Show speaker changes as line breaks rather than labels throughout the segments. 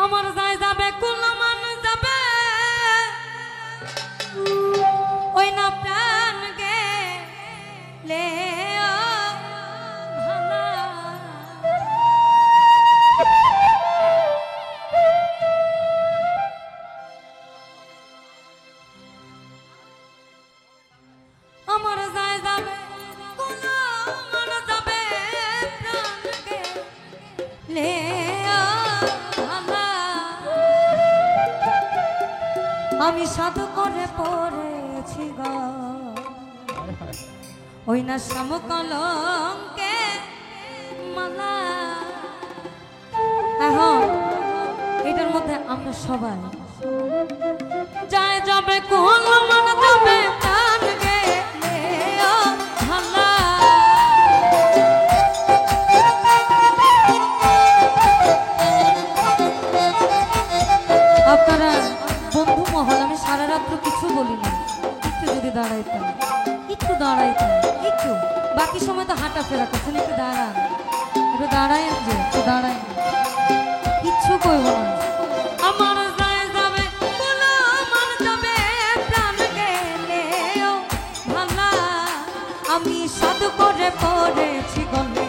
আমার যায় যাবে কুলমান যাবে ওই না প্রাণ গেলে আমার যায় যাবে কুলমান যাবে প্রাণ গেলে আমি সাধু করে পড়েছি গো ওই না সমকলঙ্কে মালা। এখন এটার মধ্যে আমরা সবাই যায় যাবে কোন মান যাবে প্রাণ গেলে ভালা। আপনারা বন্ধু মহল, আমি সারা রাত্র কিছু বলি না, একটু যদি দাঁড়াইতাম, একটু দাঁড়াইতাম, একটু বাকি সময় তো হাঁটা ফেরা করছেন, একটু দাঁড়ান, একটু দাঁড়ায় যে একটু দাঁড়ায় কিচ্ছু কইব না। আমার যায় যাবে কুলমান যাবে প্রাণ গেলে ভালা। আমি সাধু করে পড়েছি গলে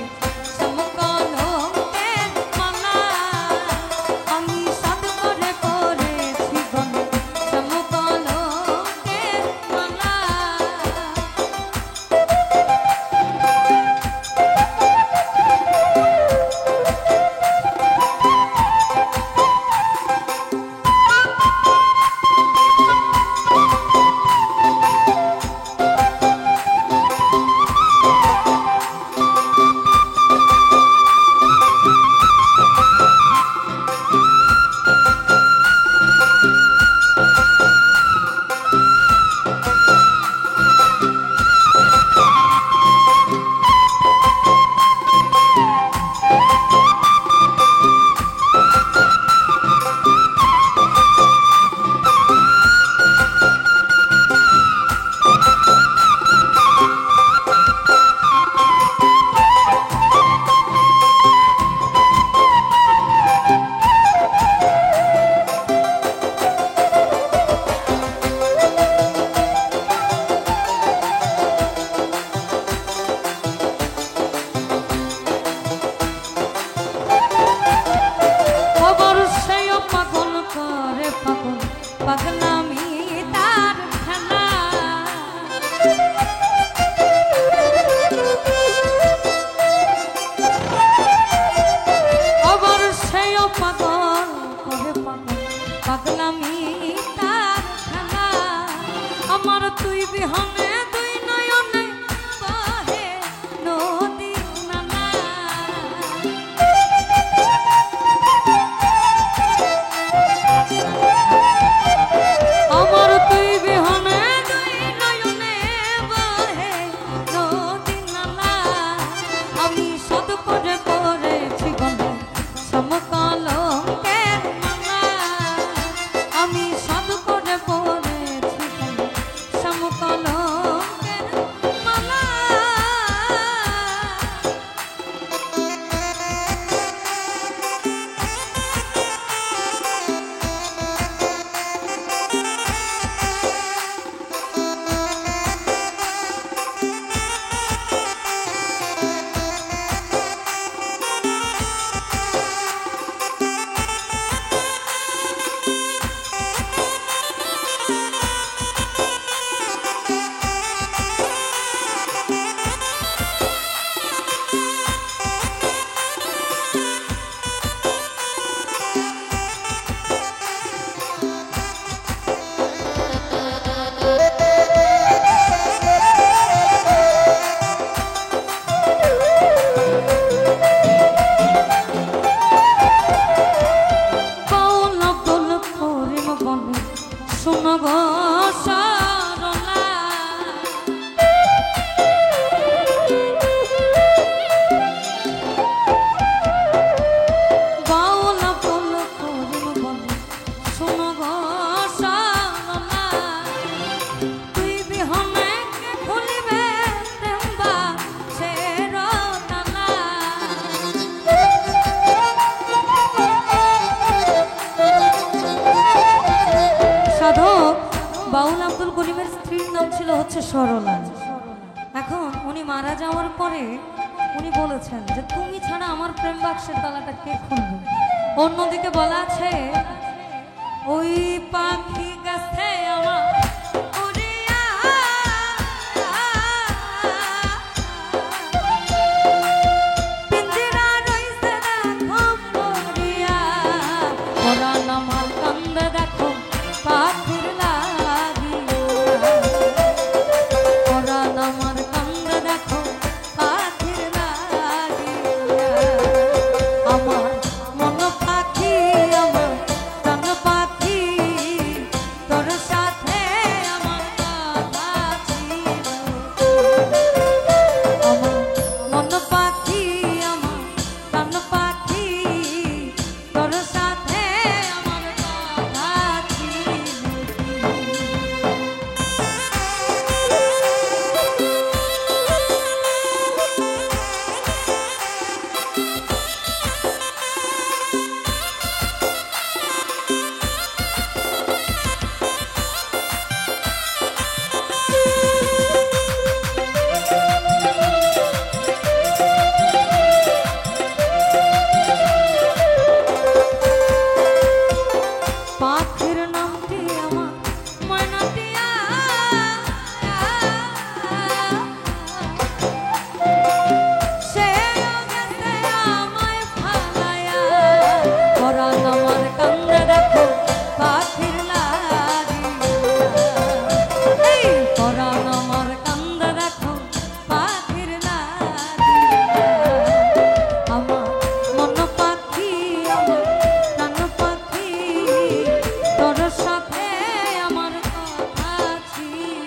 ছিল হচ্ছে সরলা। এখন উনি মারা যাওয়ার পরে উনি বলেছেন যে তুমি ছাড়া আমার প্রেম বাক্সের তালাটা কে খুলবে। অন্যদিকে বলা আছে ওই পাখি গাছে আমার উড়িয়া পিঞ্জিরা রইছে দেখো পড়িয়া, পরাণ আমার কান্দে দেখো পাখির লাগিয়া, পরাণ আমার কান্দে দেখো পাখির লাগিয়া। আমার মন পাখি আমার প্রাণ পাখি, তোর সাথে আমার কথা ছিল। আমার মন পাখি আমার প্রাণ পাখি, তোর সাথে আমার কথা ছিল। পাখির নামটি আমার ময়নাটিয়া, সেও গেছে আমায় ফালাইয়া, পরাণ আমার কান্দে দেখো পাখির লাগিয়া, এই পরাণ আমার কান্দে দেখো পাখির লাগিয়া। আমার মন পাখি আমার প্রাণ পাখি, তোর সাথে আমার কথা ছিল।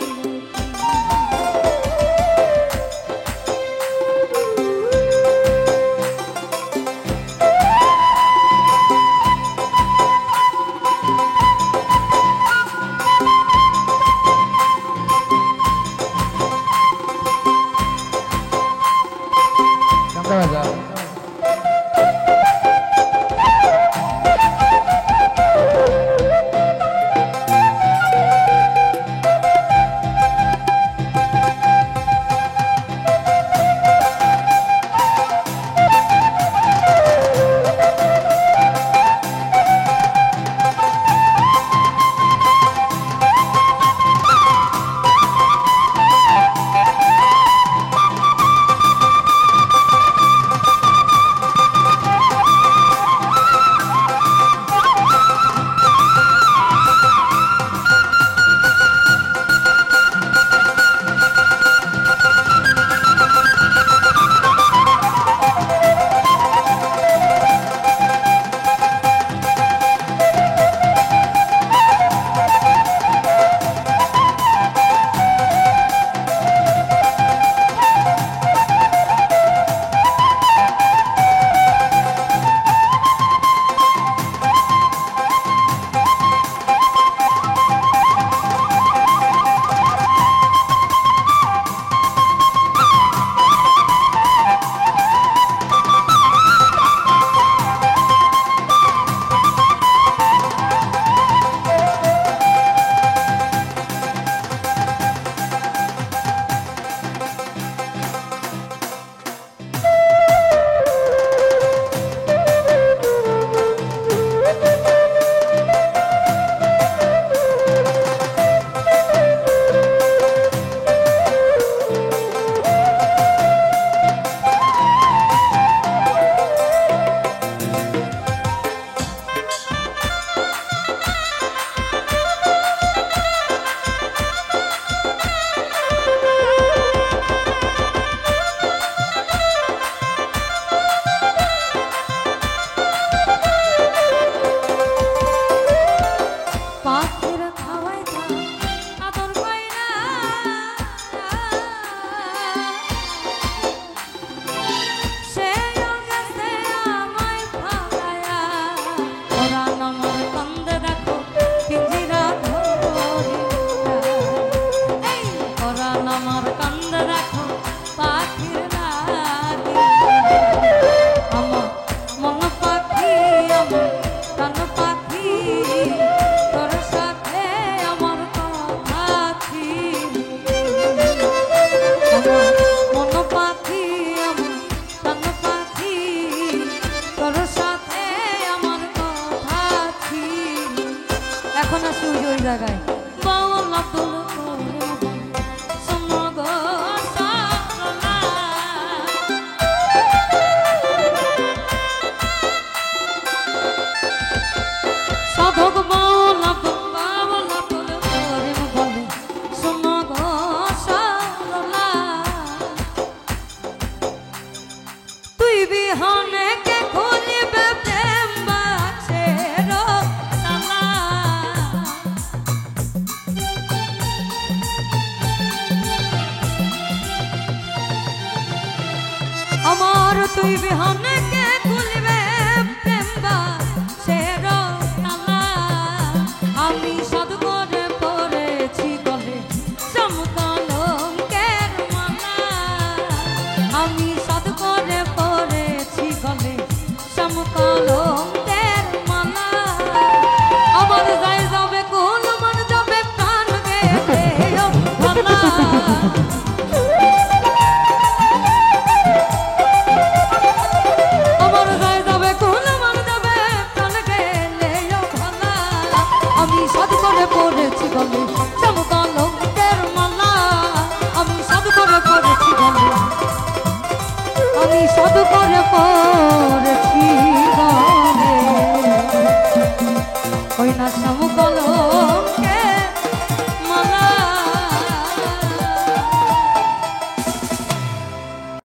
এখন আসি ওই জায়গায় বাউলা তোল শোনো গো সারলা। সাধক বাউলা তোল করে বলে শোনো গো সারলা। তুই বিহনে কে খুলিবে প্রেম বাছের তালা। আমার তুই বিহনে কে খুলিবে প্রেম বাছের তালা। আমি সাধু করে পড়েছি গলে চমকলঙ্কের মালা। আমি সাধু করে পড়েছি গলে চমকলঙ্কের মালা। আমার যাই যাবে কোন মন যাবে প্রাণ গেলে ভালা। আমার যাই যাবে কোন মন যাবে প্রাণ গেলে ভালা। আমি সাধু করে পড়েছি গলে চমকলঙ্কের মালা। আমি সাধু করে পড়েছি গলে, আমি সাধু করে পড়েছি গলে ওই না চমকল